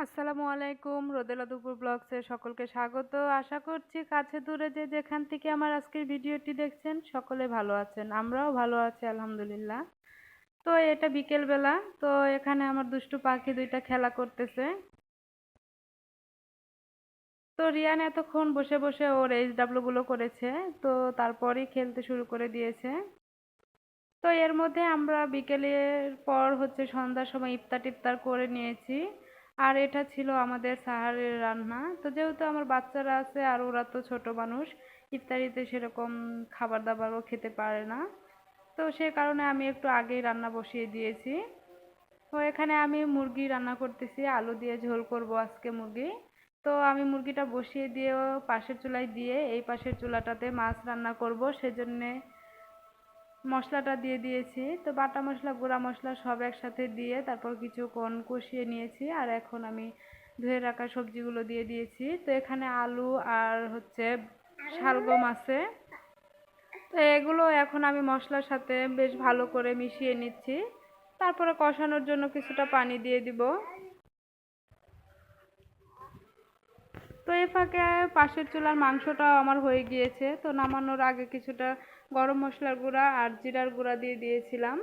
আসসালামু আলাইকুম, রোদেলা দুপুর ব্লগসে সকলকে স্বাগত। আশা করছি কাছে দূরে যে যেখান থেকে আমার আজকের ভিডিওটি দেখছেন সকলে ভালো আছেন। আমরাও ভালো আছি আলহামদুলিল্লাহ। তো এটা বিকেল বেলা। তো এখানে আমার দুষ্টু পাখি দুইটা খেলা করতেছে। তো রিয়ান এতক্ষণ বসে বসে ওর এইচডাব্লিউ গুলো করেছে। তো তারপরেই খেলতে শুরু করে দিয়েছে। তো এর মধ্যে আমরা বিকেলের পর সন্ধ্যার সময় ইফতার টিফতার করে নিয়েছি। আর এটা ছিল আমাদের সাহারের রান্না। তো যেহেতু আমার বাচ্চারা আছে আর ওরা তো ছোট মানুষ, ইফতারিতে সেরকম খাবার দাবারও খেতে পারে না। তো সে কারণে আমি একটু আগেই রান্না বসিয়ে দিয়েছি। তো এখানে আমি মুরগি রান্না করতেছি, আলু দিয়ে ঝোল করব আজকে মুরগি। তো আমি মুরগিটা বসিয়ে দিয়েও পাশের চুলায় দিয়ে এই পাশের চুলাটাতে মাছ রান্না করব, সেজন্যে মশলাটা দিয়ে দিয়েছি। তো বাটা মশলা গুঁড়া মশলা সব একসাথে দিয়ে তারপর কিছুক্ষণ কষিয়ে নিয়েছি। আর এখন আমি ধুয়ে রাখা সবজিগুলো দিয়ে দিয়েছি। তো এখানে আলু আর শালগম আছে। তো এগুলো এখন আমি মশলার সাথে বেশ ভালো করে মিশিয়ে নিচ্ছি। তারপরে কষানোর জন্য কিছুটা পানি দিয়ে দিব। তো এ ফাঁকে পাশের চুলার মাংসটাও আমার হয়ে গিয়েছে। তো নামানোর আগে কিছুটা গরম মশলার গুঁড়া আর জিরার গুঁড়া দিয়ে দিয়েছিলাম।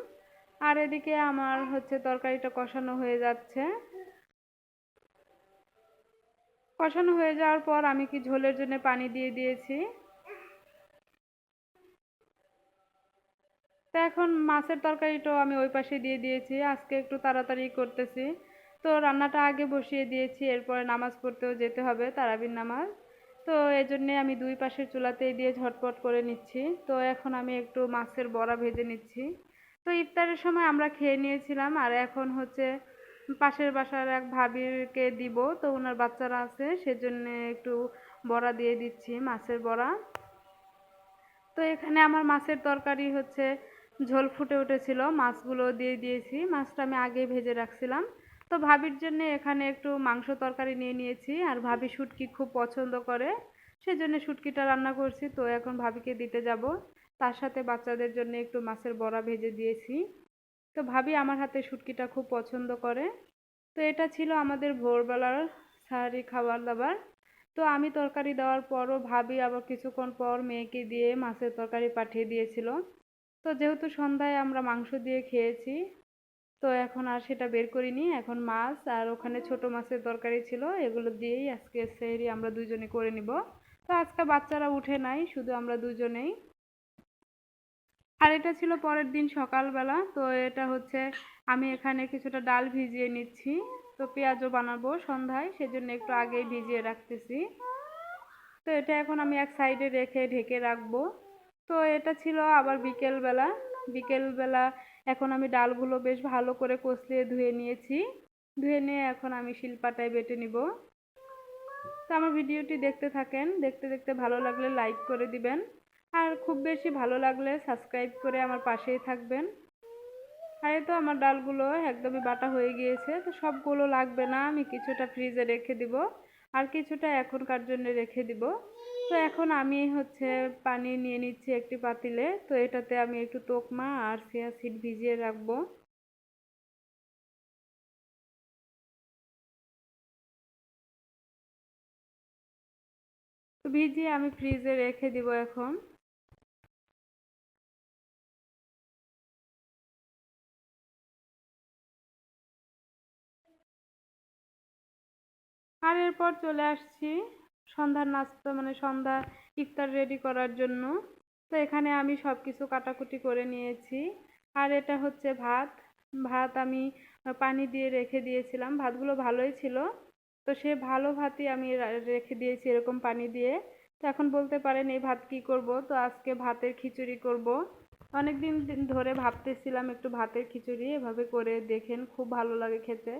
আর এদিকে আমার তরকারিটা কষানো হয়ে যাচ্ছে। কষানো হয়ে যাওয়ার পর আমি ঝোলের জন্য পানি দিয়ে দিয়েছি। তো এখন মাছের তরকারিটাও আমি ওই পাশে দিয়ে দিয়েছি। আজকে একটু তাড়াতাড়ি করতেছি। তো রান্নাটা আগে বসিয়ে দিয়েছি, এরপরে নামাজ পড়তেও যেতে হবে, তারাবির নামাজ। তো এজন্যে আমি দুই পাশের চুলাতেই দিয়ে ঝটপট করে নিচ্ছি। তো এখন আমি একটু মাছের বড়া ভেজে নিচ্ছি। তো ইফতারের সময় আমরা খেয়ে নিয়েছিলাম, আর এখন পাশের বাসার এক ভাবিকে দিব। তো ওনার বাচ্চারা আছে, সেজন্য একটু বড়া দিয়ে দিচ্ছি, মাছের বড়া। তো এখানে আমার মাছের তরকারি ঝোল ফুটে উঠেছিল, মাছগুলো দিয়ে দিয়েছি। মাছটা আমি আগে ভেজে রাখছিলাম। তো ভাবির জন্য এখানে একটু মাংস তরকারি নিয়ে নিয়েছি। আর ভাবি শুটকি খুব পছন্দ করে, সেজন্য শুটকিটা রান্না করছি। তো এখন ভাবিকে দিতে যাব। তার সাথে বাচ্চাদের জন্য একটু মাছের বড়া ভেজে দিয়েছি। তো ভাবি আমার হাতে শুটকিটা খুব পছন্দ করে। তো এটা ছিল আমাদের ভোরবেলার সাহারি খাবার দাবার। তো আমি তরকারি দেওয়ার পরও ভাবি আবার কিছুক্ষণ পর মেয়েকে দিয়ে মাছের তরকারি পাঠিয়ে দিয়েছিল। তো যেহেতু সন্ধ্যায় আমরা মাংস দিয়ে খেয়েছি, তো এখন আর সেটা বের করিনি। এখন মাছ আর ওখানে ছোট মাছের তরকারি ছিল, এগুলো দিয়েই আজকে সেহরি আমরা দুজনে করে নিব। তো আজকে বাচ্চারা উঠে নাই, শুধু আমরা দুজনেই। আর এটা ছিল পরের দিন সকালবেলা। তো এটা আমি এখানে কিছুটা ডাল ভিজিয়ে নিচ্ছি। তো পেঁয়াজও বানাবো সন্ধ্যায়, সেজন্য একটু আগেই ভিজিয়ে রাখতেছি। তো এটা এখন আমি এক সাইডে রেখে ঢেকে রাখবো। তো এটা ছিল আবার বিকেলবেলা। বিকেলবেলা এখন আমি ডালগুলো বেশ ভালো করে কষলিয়ে ধুয়ে নিয়েছি। ধুয়ে নিয়ে এখন আমি শিলপাটায় বেটে নিব। তো আমার ভিডিওটি দেখতে থাকেন, দেখতে দেখতে ভালো লাগলে লাইক করে দিবেন। আর খুব বেশি ভালো লাগলে সাবস্ক্রাইব করে আমার পাশেই থাকবেন। আর এই তো আমার ডালগুলো একদমই বাটা হয়ে গিয়েছে। তো সবগুলো লাগবে না, আমি কিছুটা ফ্রিজে রেখে দিব, আর কিছুটা এখনকার জন্য রেখে দিব। তো এখন আমি পানি নিয়ে নিচ্ছি একটি পাতিলে। তো এটাতে আমি একটু তোকমা আর চিয়া সিড ভিজিয়ে রাখবো। তো ভিজিয়ে আমি ফ্রিজে রেখে দিব এখন। আর এরপর চলে আসছি সন্ধ্যার নাস্তা, মানে সন্ধ্যা ইফতার রেডি করার জন্য। তো এখানে আমি সব কিছু কাটাকুটি করে নিয়েছি। আর এটা ভাত। ভাত আমি পানি দিয়ে রেখে দিয়েছিলাম, ভাতগুলো ভালোই ছিল। তো সে ভালো ভাতই আমি রেখে দিয়েছি এরকম পানি দিয়ে। তো এখন বলতে পারেন এই ভাত কি করব। তো আজকে ভাতের খিচুড়ি করব। অনেক দিন ধরে ভাবতেছিলাম একটু ভাতের খিচুড়ি এভাবে করে দেখেন, খুব ভালো লাগে খেতে।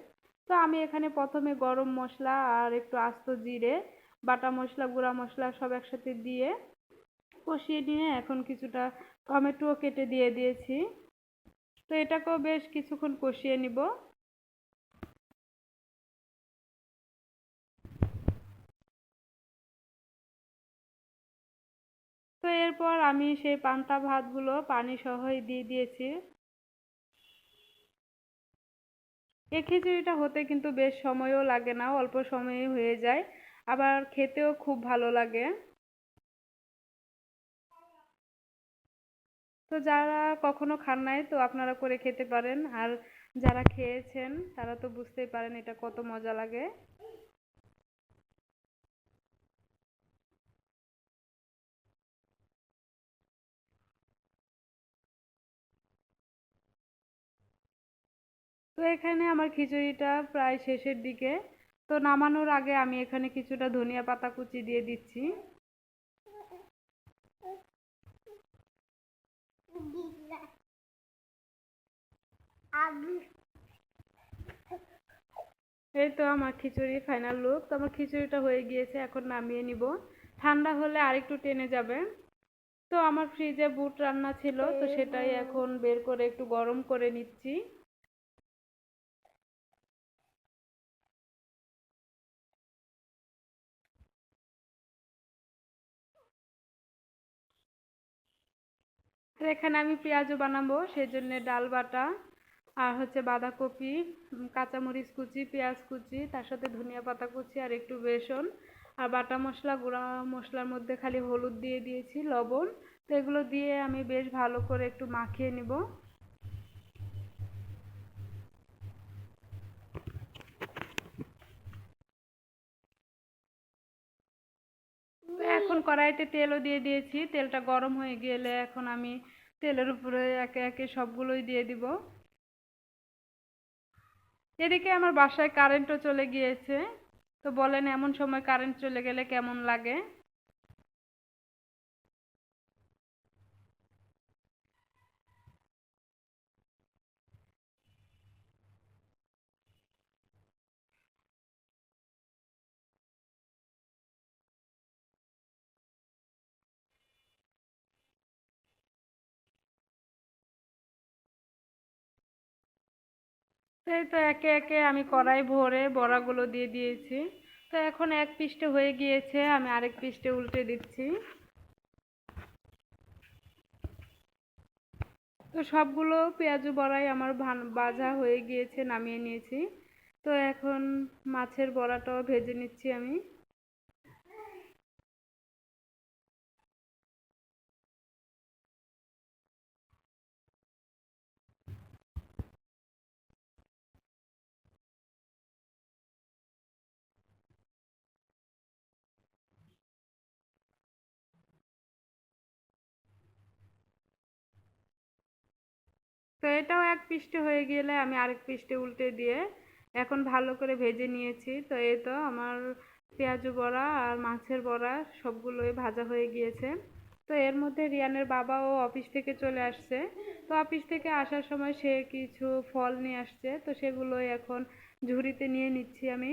তো আমি এখানে প্রথমে গরম মশলা আর একটু আস্ত জিরে, বাটা মশলা গুঁড়া মশলা সব একসাথে দিয়ে কষিয়ে নিয়ে এখন কিছুটা টমেটো কেটে দিয়ে দিয়েছি। তো এটাকেও বেশ কিছুক্ষণ কষিয়ে নিব। তো এরপর আমি সেই পান্তা ভাতগুলো পানি সহই দিয়ে দিয়েছি। এই খিচুড়িটা হতে কিন্তু বেশ সময়ও লাগে না, অল্প সময়ে হয়ে যায়, আবার খেতেও খুব ভালো লাগে। তো যারা কখনো খান নাই তো আপনারা করে খেতে পারেন, আর যারা খেয়েছেন তারা তো বুঝতেই পারেন এটা কত মজা লাগে। তো এখানে আমার খিচুড়িটা প্রায় শেষের দিকে। তো নামানোর আগে আমি এখানে কিছুটা ধনিয়া পাতা কুচি দিয়ে দিচ্ছি। এই তো আমার খিচুড়ি ফাইনাল লুক। তো আমার খিচুড়িটা হয়ে গিয়েছে, এখন নামিয়ে নিব। ঠান্ডা হলে আরেকটু টেনে যাবে। তো আমার ফ্রিজে বুট রান্না ছিল, তো সেটাই এখন বের করে একটু গরম করে নিচ্ছি। আর এখানে আমি পেঁয়াজও বানাবো, সেজন্য ডাল বাটা আর হচ্ছে বাঁধাকপি, কাঁচামরিচ কুচি, পেঁয়াজ কুচি, তার সাথে ধনিয়া পাতা কুচি আর একটু বেসন আর বাটা মশলা, গুঁড়া মশলার মধ্যে খালি হলুদ দিয়ে দিয়েছি, লবণ। তো এগুলো দিয়ে আমি বেশ ভালো করে একটু মাখিয়ে নিব। তো এখন কড়াইতে তেলও দিয়ে দিয়েছি, তেলটা গরম হয়ে গেলে এখন আমি তেলের উপরে একে একে সবগুলোই দিয়ে দিব। এদিকে আমার বাসায় কারেন্টও চলে গিয়েছে। তো বলেন এমন সময় কারেন্ট চলে গেলে কেমন লাগে। এই তো একে একে আমি কড়াই ভরে বড়াগুলো দিয়ে দিয়েছি। তো এখন এক পিঠে হয়ে গিয়েছে, আমি আরেক পিঠে উল্টে দিচ্ছি। তো সবগুলো পেঁয়াজু বড়াই আমার ভাজা হয়ে গিয়েছে, নামিয়ে নিয়েছি। তো এখন মাছের বড়াটাও ভেজে নিচ্ছি আমি। তো এটাও এক পিঠে হয়ে গেলে আমি আরেক পিঠে উল্টে দিয়ে এখন ভালো করে ভেজে নিয়েছি। তো এই তো আমার পেঁয়াজু বড়া আর মাছের বড়া সবগুলোই ভাজা হয়ে গিয়েছে। তো এর মধ্যে রিয়ানের বাবাও অফিস থেকে চলে আসছে। তো অফিস থেকে আসার সময় সে কিছু ফল নিয়ে আসছে, তো সেগুলোই এখন ঝুড়িতে নিয়ে নিচ্ছি আমি।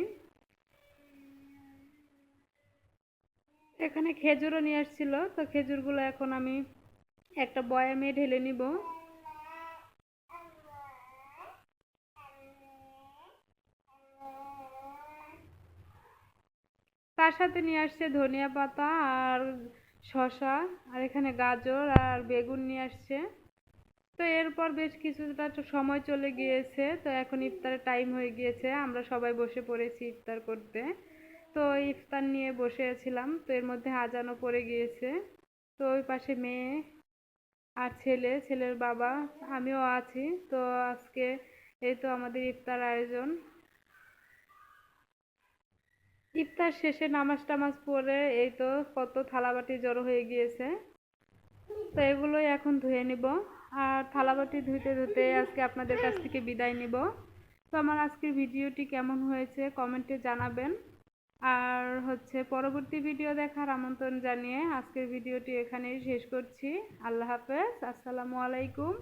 এখানে খেজুরও নিয়ে আসছিল, তো খেজুরগুলো এখন আমি একটা বয়ামে ঢেলে নিব। তার সাথে নিয়ে আসছে ধনিয়া পাতা আর শসা, আর এখানে গাজর আর বেগুন নিয়ে আসছে। তো এরপর বেশ কিছুটা সময় চলে গিয়েছে, তো এখন ইফতারের টাইম হয়ে গিয়েছে, আমরা সবাই বসে পড়েছি ইফতার করতে। তো ইফতার নিয়ে বসেছিলাম, তো এর মধ্যে আজানও পড়ে গিয়েছে। তো ওই পাশে মেয়ে আর ছেলে, ছেলের বাবা, আমিও আছি। তো আজকে এই তো আমাদের ইফতার আয়োজন। ইফতার শেষে নামাজ টামাজ পড়ে এই তো কত থালাবাটি জড়ো হয়ে গিয়েছে। তো এগুলোই এখন ধুয়ে নিব। আর থালাবাটি ধুইতে ধুতে আজকে আপনাদের কাছ থেকে বিদায় নিব। তো আমার আজকের ভিডিওটি কেমন হয়েছে কমেন্টে জানাবেন। আর হচ্ছে পরবর্তী ভিডিও দেখার আমন্ত্রণ জানিয়ে আজকের ভিডিওটি এখানেই শেষ করছি। আল্লাহ হাফেজ, আসসালামু আলাইকুম।